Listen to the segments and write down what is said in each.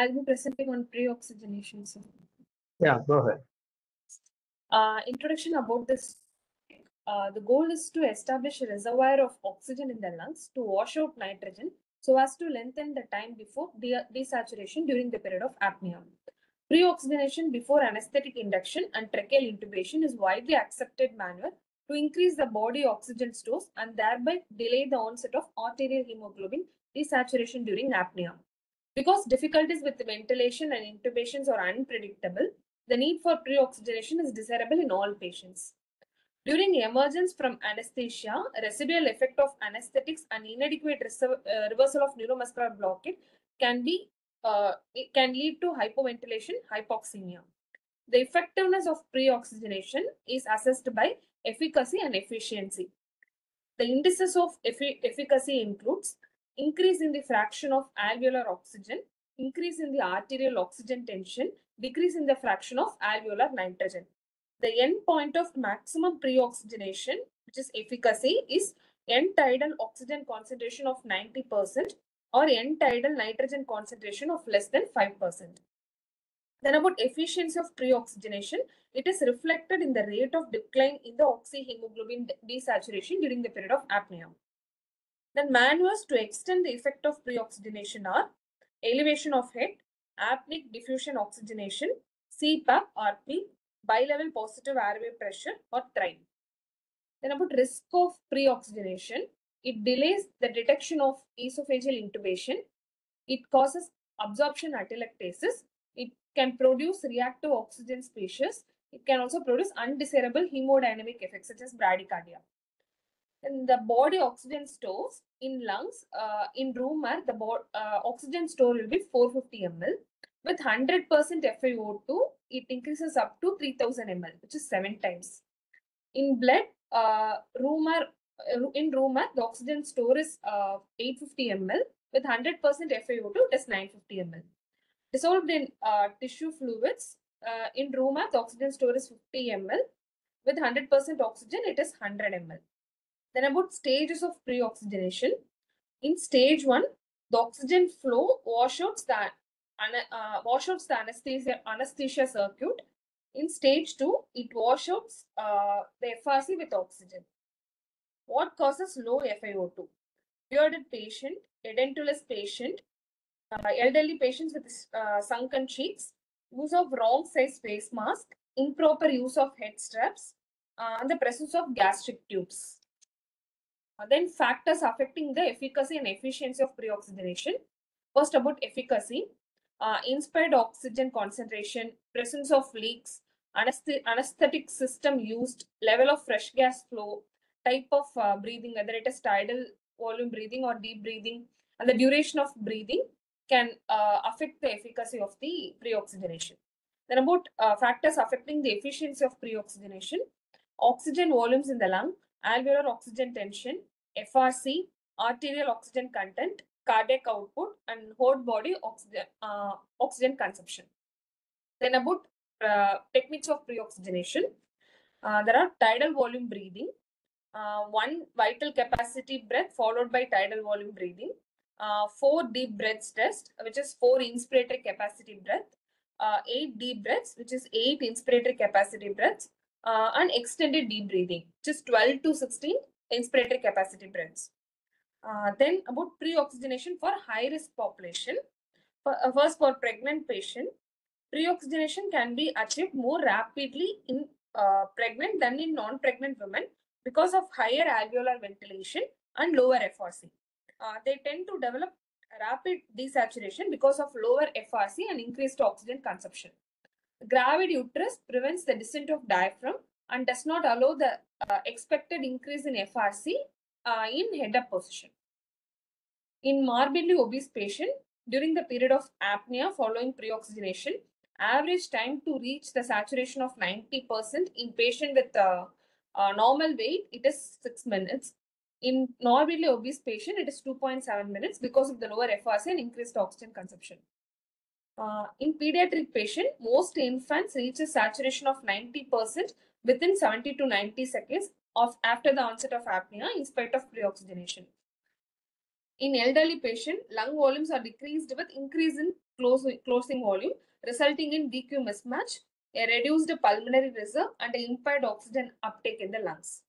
I'll be presenting on pre-oxygenation, sir. Yeah, go ahead. Introduction about this. The goal is to establish a reservoir of oxygen in the lungs to wash out nitrogen so as to lengthen the time before desaturation during the period of apnea. Pre-oxygenation before anesthetic induction and tracheal intubation is widely accepted manner to increase the body oxygen stores and thereby delay the onset of arterial hemoglobin desaturation during apnea. Because difficulties with ventilation and intubations are unpredictable, the need for pre-oxygenation is desirable in all patients. During emergence from anesthesia, residual effect of anesthetics and inadequate reversal of neuromuscular blockade can lead to hypoventilation, hypoxemia. The effectiveness of pre-oxygenation is assessed by efficacy and efficiency. The indices of efficacy includes increase in the fraction of alveolar oxygen, increase in the arterial oxygen tension, decrease in the fraction of alveolar nitrogen. The end point of maximum pre-oxygenation, which is efficacy, is end tidal oxygen concentration of 90% or end tidal nitrogen concentration of less than 5%. Then about efficiency of pre-oxygenation, it is reflected in the rate of decline in the oxyhemoglobin desaturation during the period of apnea. Then maneuvers to extend the effect of pre-oxygenation are elevation of head, apneic diffusion oxygenation, CPAP, RP, bilevel positive airway pressure or TRIME. Then about risk of pre-oxygenation, it delays the detection of esophageal intubation, it causes absorption atelectasis, it can produce reactive oxygen species, it can also produce undesirable hemodynamic effects such as bradycardia. And the body oxygen stores in lungs, in room air, the oxygen store will be 450 ml. With 100% FiO2, it increases up to 3000 ml, which is 7 times. In blood, in room air, the oxygen store is 850 ml. With 100% FiO2, it is 950 ml. Dissolved in tissue fluids, in room air, the oxygen store is 50 ml. With 100% oxygen, it is 100 ml. Then about stages of pre-oxygenation. In stage 1, the oxygen flow washouts the anesthesia circuit. In stage 2, it washouts the FRC with oxygen. What causes low FiO2? Bearded patient, edentulous patient, elderly patients with sunken cheeks, use of wrong size face mask, improper use of head straps, and the presence of gastric tubes. Then factors affecting the efficacy and efficiency of pre-oxygenation. First, about efficacy, inspired oxygen concentration, presence of leaks, anesthetic system used, level of fresh gas flow, type of breathing, whether it is tidal volume breathing or deep breathing, and the duration of breathing can affect the efficacy of the pre-oxygenation. Then about factors affecting the efficiency of pre-oxygenation, oxygen volumes in the lung, alveolar oxygen tension, FRC, arterial oxygen content, cardiac output, and whole body oxygen consumption. Then about techniques of pre-oxygenation, there are tidal volume breathing, 1 vital capacity breath followed by tidal volume breathing, 4 deep breaths test, which is 4 inspiratory capacity breath, 8 deep breaths, which is 8 inspiratory capacity breaths, and extended deep breathing, which is 12 to 16 inspiratory capacity breaths. Then about pre-oxygenation for high-risk population. First, for pregnant patient, pre-oxygenation can be achieved more rapidly in pregnant than in non-pregnant women because of higher alveolar ventilation and lower FRC. They tend to develop rapid desaturation because of lower FRC and increased oxygen consumption. Gravid uterus prevents the descent of diaphragm and does not allow the expected increase in FRC in head-up position. In morbidly obese patient, during the period of apnea following pre-oxygenation, average time to reach the saturation of 90% in patient with normal weight, it is 6 minutes. In morbidly obese patient, it is 2.7 minutes because of the lower FRC and increased oxygen consumption. In pediatric patient, most infants reach a saturation of 90% within 70 to 90 seconds after the onset of apnea in spite of pre-oxygenation. In elderly patient, lung volumes are decreased with increase in closing volume, resulting in VQ mismatch, a reduced pulmonary reserve, and impaired oxygen uptake in the lungs.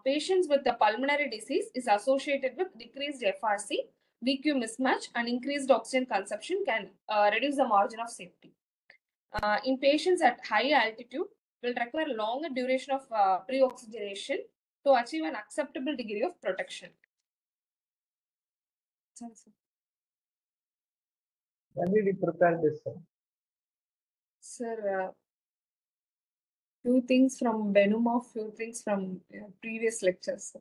Patients with the pulmonary disease is associated with decreased FRC, VQ mismatch, and increased oxygen consumption can reduce the margin of safety. In patients at high altitude, will require longer duration of pre-oxygenation to achieve an acceptable degree of protection. Sorry, sir. When did you prepare this? Sir, few things from Benuma, few things from previous lectures.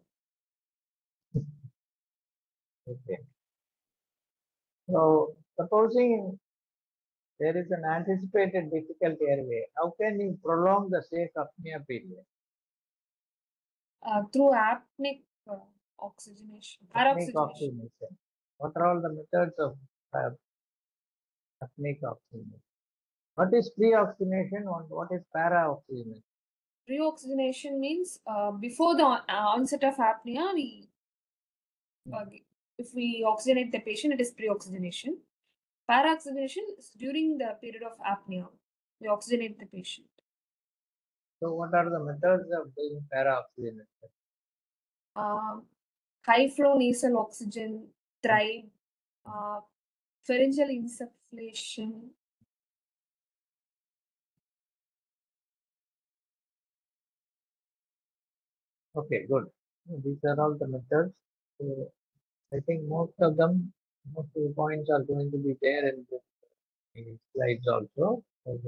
Okay. So, supposing there is an anticipated difficult airway, how can you prolong the safe apnea period? Through apneic oxygenation, Apneic paroxygenation. oxygenation. What are all the methods of apneic oxygenation? What is pre-oxygenation and what is para-oxygenation? Pre-oxygenation means before the onset of apnea, if we oxygenate the patient, it is pre-oxygenation. Para-oxygenation is during the period of apnea. We oxygenate the patient. So, what are the methods of doing para-oxygenation? High flow nasal oxygen, thrive, pharyngeal insufflation. Okay, good. These are all the methods. So, I think most of the points are going to be there in the slides also. So,